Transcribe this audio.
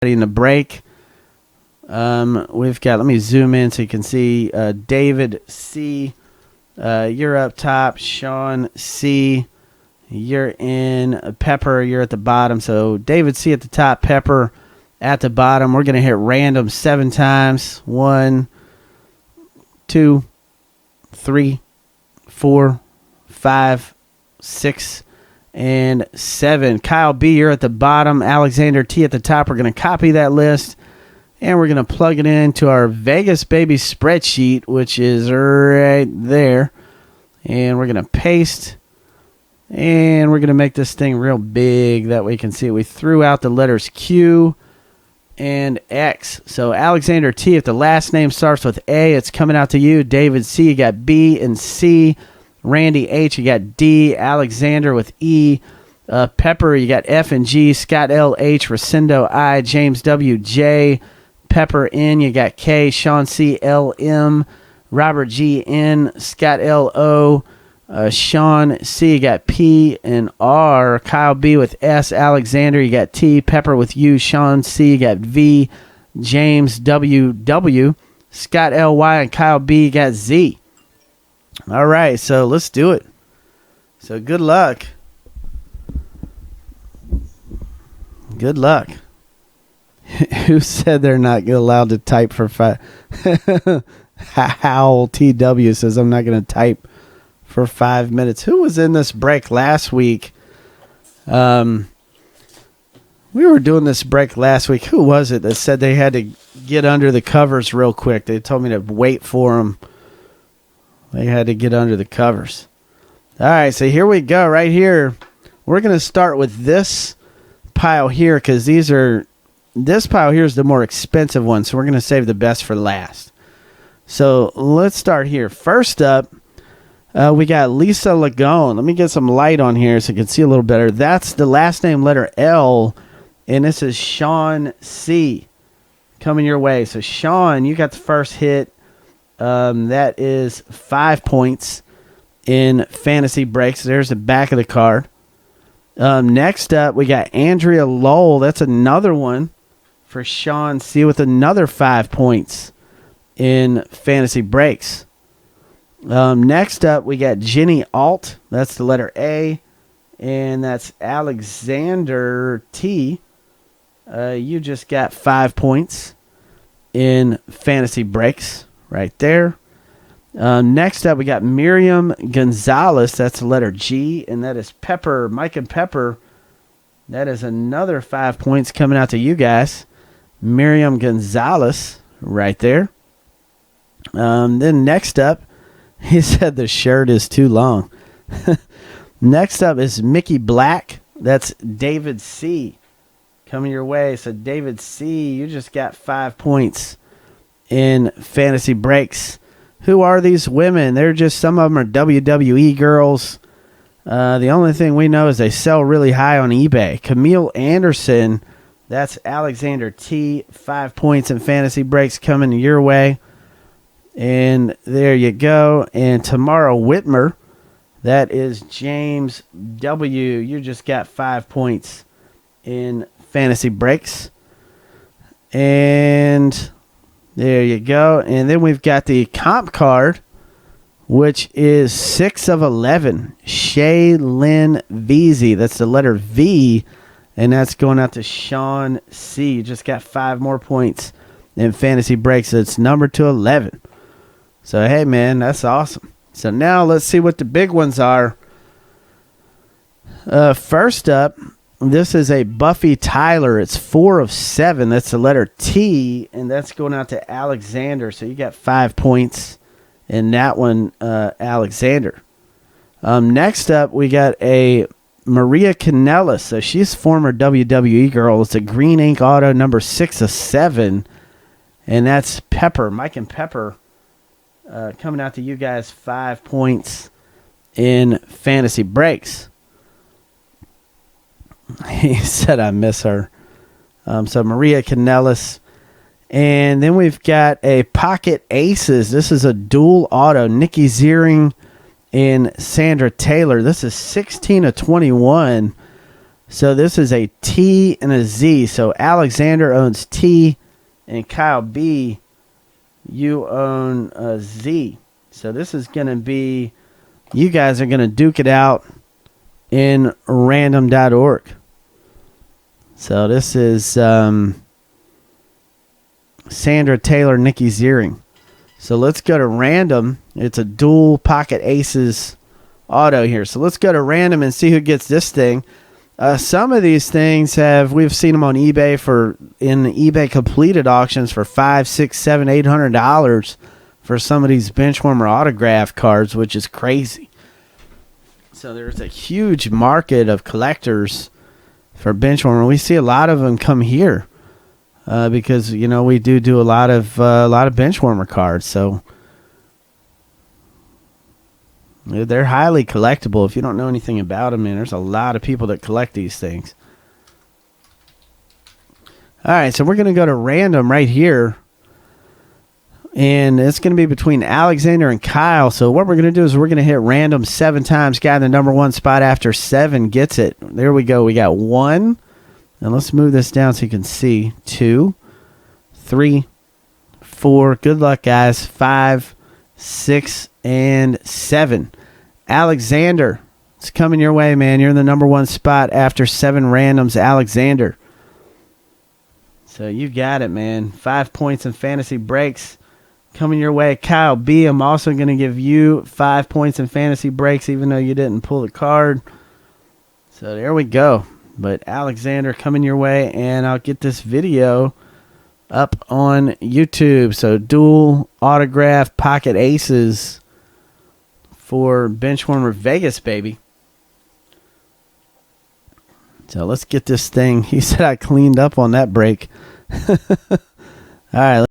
in the break. We've got, let me zoom in so you can see David C. You're up top. Sean C. You're in. Pepper, you're at the bottom. So David C. at the top, Pepper at the bottom. We're going to hit random 7 times. 1, 2, 3, 4, 5, 6, and 7. Kyle B., you're at the bottom. Alexander T. at the top. We're going to copy that list, and we're going to plug it into our Vegas Baby spreadsheet, which is right there. And we're going to paste, and we're going to make this thing real big that we can see it. We threw out the letters Q and X. So Alexander T., if the last name starts with A, it's coming out to you. David C., you got B and C. Randy H., you got D. Alexander with E. Pepper, you got F and G. Scott L. H. Rosendo I. James W. J. Pepper N., you got K. Sean C. L. M. Robert G. N. Scott L. O. Sean C., you got P and R. Kyle B. with S. Alexander, you got T. Pepper with U. Sean C., you got V. James W. W. Scott L. Y. and Kyle B., you got Z. All right, so let's do it. So good luck. Good luck. Who said they're not allowed to type for 5? Howl TW says I'm not going to type for 5 minutes. Who was in this break last week? We were doing this break last week. Who was it that said they had to get under the covers real quick? They told me to wait for them. They had to get under the covers. All right, so here we go. Right here, we're going to start with this pile here because this pile here is the more expensive one, so we're going to save the best for last. So let's start here. First up, we got Lisa Lagone. Let me get some light on here so you can see a little better. That's the last name letter L, and this is Sean C. coming your way. So Sean, you got the first hit. That is 5 points in fantasy breaks. There's the back of the card. Next up, we got Andrea Lowell. That's another one for Sean C. with another 5 points in fantasy breaks. Next up, we got Jenny Alt. That's the letter A. And that's Alexander T. You just got 5 points in fantasy breaks right there. Next up, we got Miriam Gonzalez. That's the letter G. And that is Pepper. Mike and Pepper. That is another 5 points coming out to you guys. Miriam Gonzalez right there. Then next up, he said the shirt is too long. Next up is Mickey Black. That's David C. coming your way. So David C., you just got 5 points in fantasy breaks. Who are these women? They're just, some of them are WWE girls. The only thing we know is they sell really high on eBay. Camille Anderson, that's Alexander T. 5 points in fantasy breaks coming your way. And there you go. And Tamara Whitmer, that is James W. You just got 5 points in fantasy breaks. And there you go. And then we've got the comp card, which is 6 of 11. Shay Lynn Veazey. That's the letter V. And that's going out to Sean C. You just got 5 more points in fantasy breaks. So it's number to 11. So, hey, man, that's awesome. So now let's see what the big ones are. First up, this is a Buffy Tyler. It's 4 of 7. That's the letter T, and that's going out to Alexander. So you got 5 points in that one, Alexander. Next up, we got a Maria Kanellis. So she's former WWE girl. It's a green ink auto, number 6 of 7, and that's Pepper. Mike and Pepper. Coming out to you guys, 5 points in fantasy breaks. He said I miss her. So Maria Kanellis. And then we've got a Pocket Aces. This is a dual auto. Nikki Ziering and Sandra Taylor. This is 16 of 21. So this is a T and a Z. So Alexander owns T, and Kyle B, you own a Z. So this is going to be, you guys are going to duke it out in random.org. So this is Sandra Taylor, Nikki Ziering. So let's go to random. It's a dual pocket aces auto here. So let's go to random and see who gets this thing. Some of these things we've seen them on eBay in eBay completed auctions for $500, $600, $700, $800 for some of these Benchwarmer autograph cards, which is crazy. So there's a huge market of collectors for Benchwarmer. We see a lot of them come here because we do a lot of Benchwarmer cards. So they're highly collectible. If you don't know anything about them, man, there's a lot of people that collect these things. All right, so we're going to go to random right here. And it's going to be between Alexander and Kyle. So what we're going to do is we're going to hit random 7 times. Guy in the number 1 spot after 7 gets it. There we go. We got 1. And let's move this down so you can see. 2, 3, 4. Good luck, guys. 5, 6, and 7. Alexander, it's coming your way, man. You're in the number 1 spot after 7 randoms, Alexander. So you got it, man. 5 points in fantasy breaks coming your way. Kyle B, I'm also going to give you 5 points in fantasy breaks, even though you didn't pull the card. So there we go. But Alexander coming your way, and I'll get this video up on YouTube. So dual autograph pocket aces for Benchwarmer Vegas, baby. So let's get this thing. He said I cleaned up on that break. All right.